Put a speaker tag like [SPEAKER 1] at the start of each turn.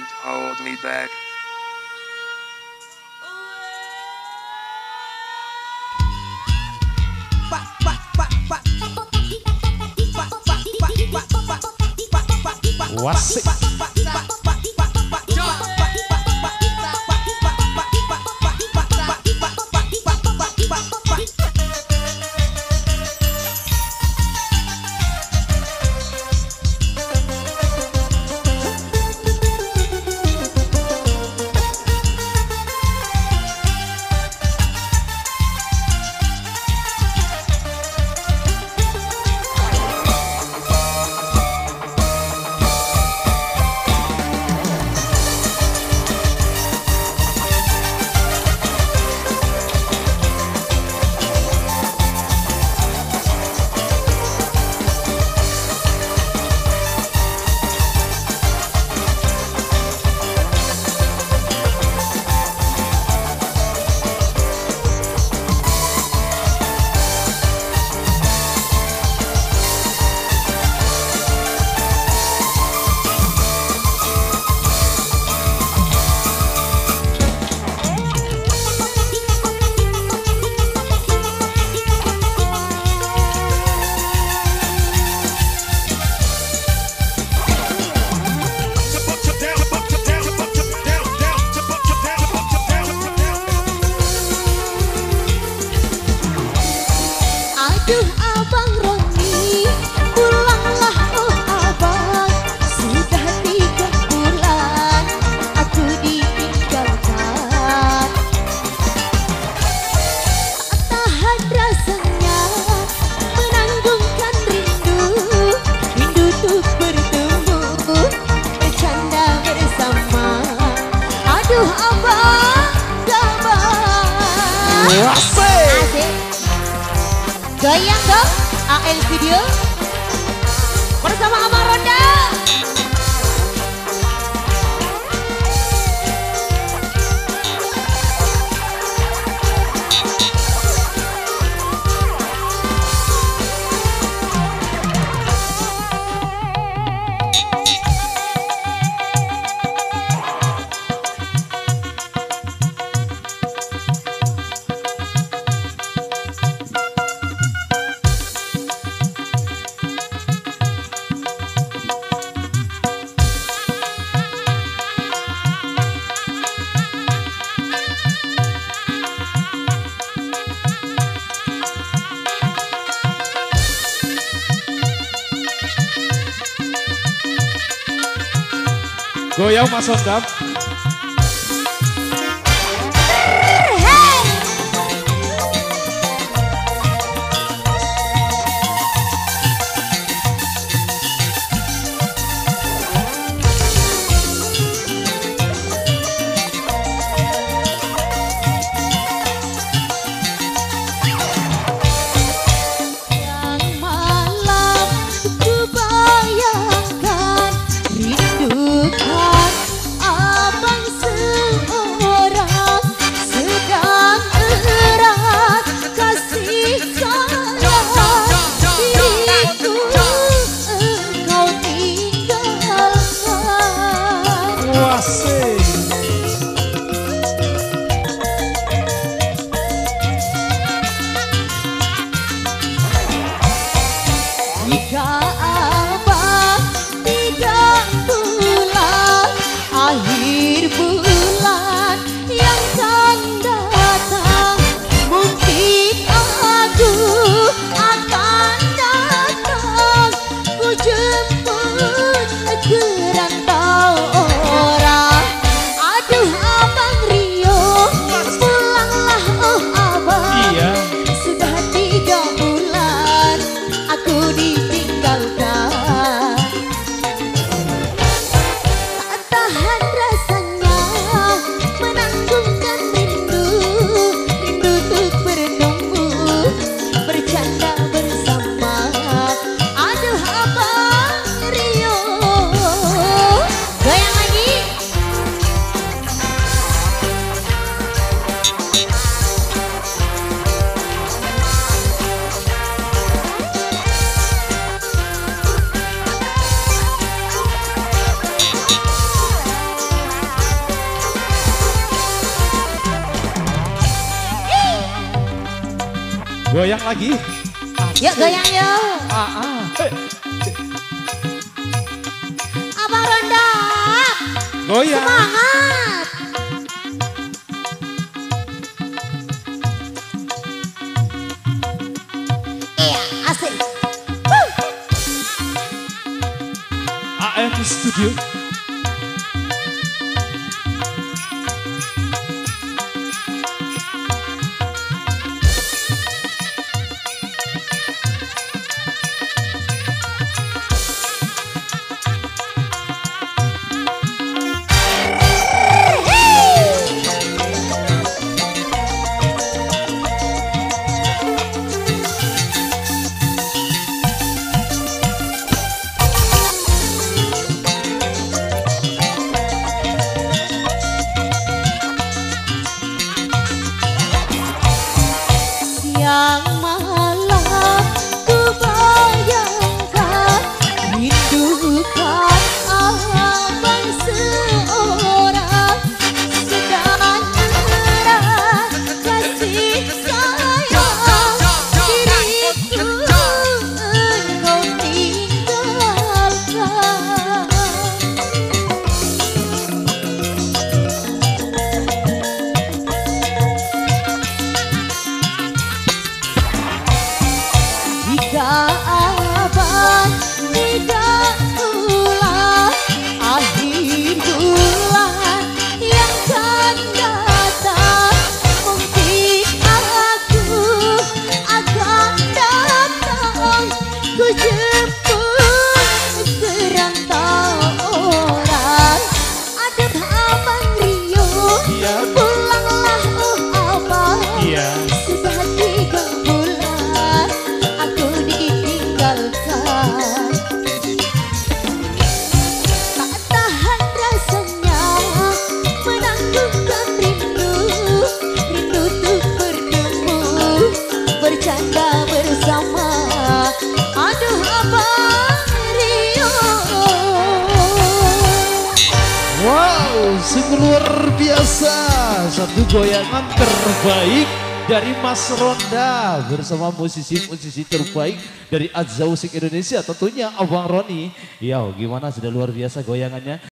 [SPEAKER 1] can't hold me back.
[SPEAKER 2] Wasik.
[SPEAKER 3] Aduh Abang Roni, pulanglah oh Abang. Sudah 3 bulan aku ditinggalkan. Tak tahan rasanya menanggungkan rindu. Rindu tuh bertemu, bercanda bersama. Aduh Abang, Abang. Asik. Goyang dong, AL Studio bersama Abang Ronda.
[SPEAKER 2] Goyang Mas Ondam. Jika Abang 3 bulan, akhir bulan yang akan datang, mungkin aku akan datang, ku jemput ke rantau orang. Aduh Abang Rio, pulanglah oh Abang. Iya.
[SPEAKER 3] Sudah 3 bulan aku ditinggalkan. Tak tahan rasanya menanggungkan rindu. Rindu tuh menunggu, bercanda bersama. Aduh Abang Rio,
[SPEAKER 1] Goyang lagi.
[SPEAKER 2] Yuk goyang yuk. Abang Ronda.
[SPEAKER 1] Goyang.
[SPEAKER 2] Semangat. Iya asik.
[SPEAKER 1] AM Studio.
[SPEAKER 2] Yang malam ku bayangkan rindukan abang seorang sedang erat kasih sayang diriku engkau tinggalkan. Jika abang tidak pulang akhir bulan yang akan datang, mungkin aku akan datang ku jemput kerantauan. Aduh abang Rio, pulanglah oh abang. Sudah 3 bulan aku ditinggalkan. Tak tahan rasanya menanggungkan rindu, rindu untuk bertemu, bercanda bersama. Aduh abang Rio.
[SPEAKER 1] Wow, sungguh luar biasa. Satu goyangan terbaik dari Mas Ronda bersama musisi-musisi terbaik dari Azza Musik Indonesia, tentunya Abang Roni. Ya, gimana, sudah luar biasa goyangannya.